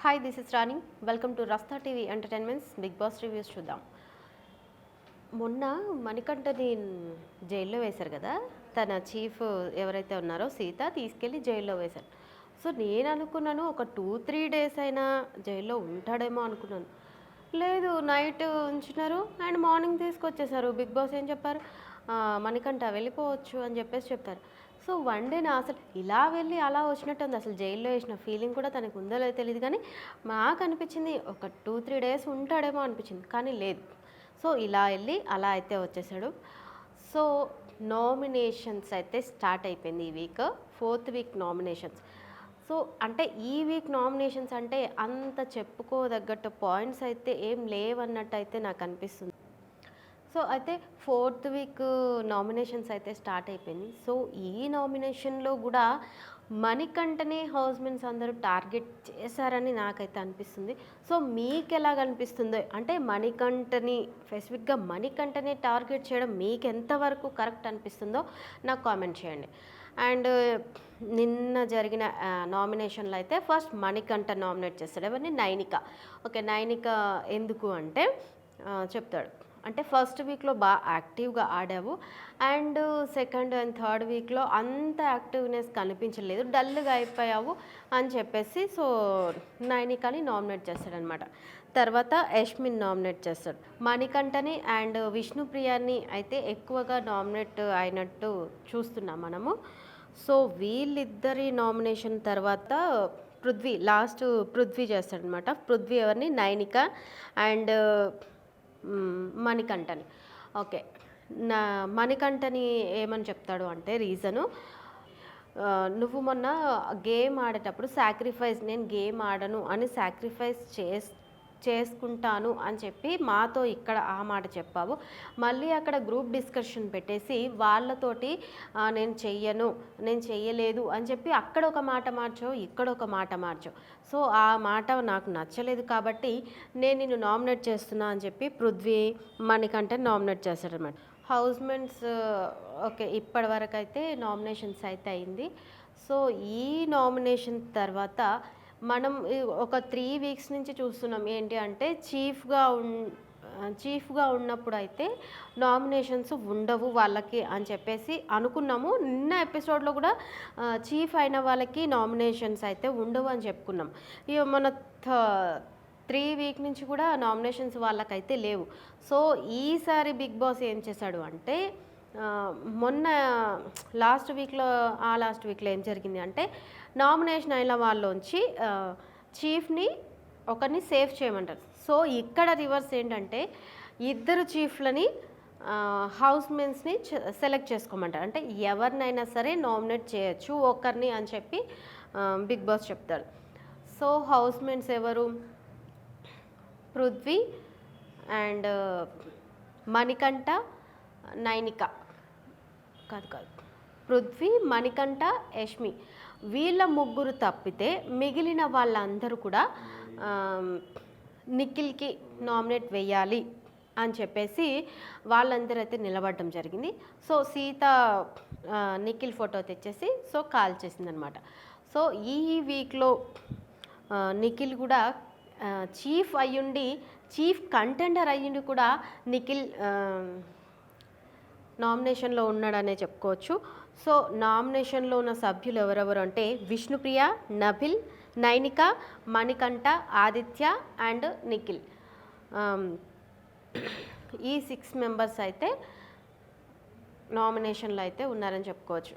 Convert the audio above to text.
Hi this is Rani. Welcome to Rasta TV entertainments Bigg Boss reviews చూద్దాం. మొన్న మణికంఠని జైల్లో వేశారు కదా, తన చీఫ్ ఎవరైతే ఉన్నారో సీత తీసుకెళ్ళి జైల్లో వేశారు. సో నేను అనుకున్నాను ఒక 2-3 డేస్ అయినా జైల్లో ఉంటాడేమో అనుకున్నాను. లేదు, నైట్ ఉంచినారు అండ్ మార్నింగ్ తీసుకొచ్చేసారు. బిగ్ బాస్ ఏం చెప్పారు, మణికంఠ వెళ్ళిపోవచ్చు అని చెప్పారు. సో వన్ డే నా అసలు ఇలా వెళ్ళి అలా వచ్చినట్టు ఉంది. అసలు జైల్లో వేసిన ఫీలింగ్ కూడా తనకు ఉందో లేదో తెలియదు, కానీ మాకు అనిపించింది ఒక 2-3 డేస్ ఉంటాడేమో అనిపించింది, కానీ లేదు. సో ఇలా వెళ్ళి అలా అయితే వచ్చేసాడు. సో నామినేషన్స్ అయితే స్టార్ట్ అయిపోయింది ఈ week, 4th week nominations. So అంటే ఈ వీక్ నామినేషన్స్ అంటే అంత చెప్పుకోదగ్గట్టు పాయింట్స్ అయితే ఏం లేవన్నట్టు అయితే నాకు అనిపిస్తుంది. సో అయితే 4th వీక్ నామినేషన్స్ అయితే స్టార్ట్ అయిపోయింది. సో ఈ నామినేషన్లో కూడా మణికంఠనే హౌస్మెంట్స్ అందరూ టార్గెట్ చేశారని నాకైతే అనిపిస్తుంది. సో మీకు ఎలాగ అనిపిస్తుందో, అంటే మణికంఠని స్పెసిఫిక్గా మణికంఠనే టార్గెట్ చేయడం మీకు ఎంతవరకు కరెక్ట్ అనిపిస్తుందో నాకు కామెంట్ చేయండి. అండ్ నిన్న జరిగిన నామినేషన్లో అయితే ఫస్ట్ మణికంఠ నామినేట్ చేస్తాడు. ఎవరిని? నైనిక. ఓకే, నైనిక ఎందుకు అంటే చెప్తాడు. అంటే ఫస్ట్ వీక్లో బాగా యాక్టివ్గా ఆడావు అండ్ సెకండ్ అండ్ థర్డ్ వీక్లో అంత యాక్టివ్నెస్ కనిపించలేదు, డల్గా అయిపోయావు అని చెప్పేసి సో నైనికని నామినేట్ చేస్తాడనమాట. తర్వాత యష్మిన్ నామినేట్ చేస్తాడు. మణికంఠని అండ్ విష్ణుప్రియాని అయితే ఎక్కువగా నామినేట్ అయినట్టు చూస్తున్నాం మనము. సో వీళ్ళిద్దరి నామినేషన్ తర్వాత పృథ్వీ చేస్తాడనమాట. పృథ్వీ ఎవరిని? నైనిక అండ్ మణికంఠని. ఓకే, మణికంఠని ఏమని చెప్తాడు అంటే రీజను, నువ్వు మొన్న గేమ్ ఆడేటప్పుడు నేను గేమ్ ఆడను అని సాక్రిఫైస్ చేసుకుంటాను అని చెప్పి మాతో ఇక్కడ ఆ మాట చెప్పావు. మళ్ళీ అక్కడ గ్రూప్ డిస్కషన్ పెట్టేసి వాళ్ళతోటి నేను చెయ్యలేదు అని చెప్పి అక్కడ ఒక మాట మార్చావు, ఇక్కడ ఒక మాట మార్చావు. సో ఆ మాట నాకు నచ్చలేదు కాబట్టి నేను నిన్ను నామినేట్ చేస్తున్నా అని చెప్పి పృథ్వీ మణికంఠ నామినేట్ చేశాడనమాట. హౌస్మెంట్స్ ఓకే, ఇప్పటి వరకు అయితే నామినేషన్స్ అయితే అయింది. సో ఈ నామినేషన్ తర్వాత మనం ఒక 3 వీక్స్ నుంచి చూస్తున్నాం ఏంటి అంటే చీఫ్గా ఉన్నప్పుడు అయితే నామినేషన్స్ ఉండవు వాళ్ళకి అని చెప్పేసి అనుకున్నాము. నిన్న ఎపిసోడ్లో కూడా చీఫ్ అయిన వాళ్ళకి నామినేషన్స్ అయితే ఉండవు అని చెప్పుకున్నాం. ఇక మన 3 వీక్ నుంచి కూడా నామినేషన్స్ వాళ్ళకైతే లేవు. సో ఈసారి బిగ్ బాస్ ఏం చేశాడు అంటే మొన్న లాస్ట్ వీక్లో ఏం జరిగింది అంటే నామినేషన్ అయిన వాళ్ళలోంచి చీఫ్ని ఒకరిని సేవ్ చేయమంటారు. సో ఇక్కడ రివర్స్ ఏంటంటే ఇద్దరు చీఫ్లని హౌస్మెంట్స్ని సెలెక్ట్ చేసుకోమంటారు. అంటే ఎవరినైనా సరే నామినేట్ చేయొచ్చు ఒకరిని అని చెప్పి బిగ్ బాస్ చెప్తాడు. సో హౌస్మెంట్స్ ఎవరు? పృథ్వీ అండ్ మణికంఠ, నైనిక కాదు పృథ్వీ, మణికంఠ, యష్మి, వీళ్ళ ముగ్గురు తప్పితే మిగిలిన వాళ్ళందరూ కూడా నిఖిల్కి నామినేట్ వేయాలి అని చెప్పేసి వాళ్ళందరూ అయితే నిలబడడం జరిగింది. సో సీత నిఖిల్ ఫోటో తెచ్చేసి సో కాల్ చేసిందనమాట. సో ఈ వీక్లో నిఖిల్ కూడా చీఫ్ కంటెండర్ అయ్యుండి కూడా నిఖిల్ నామినేషన్లో ఉన్నాడనే చెప్పుకోవచ్చు. సో నామినేషన్లో ఉన్న సభ్యులు ఎవరెవరు అంటే విష్ణుప్రియ, నభిల్, నైనిక, మణికంఠ, ఆదిత్య అండ్ నిఖిల్. ఈ 6 మెంబర్స్ అయితే నామినేషన్లో అయితే ఉన్నారని చెప్పుకోవచ్చు.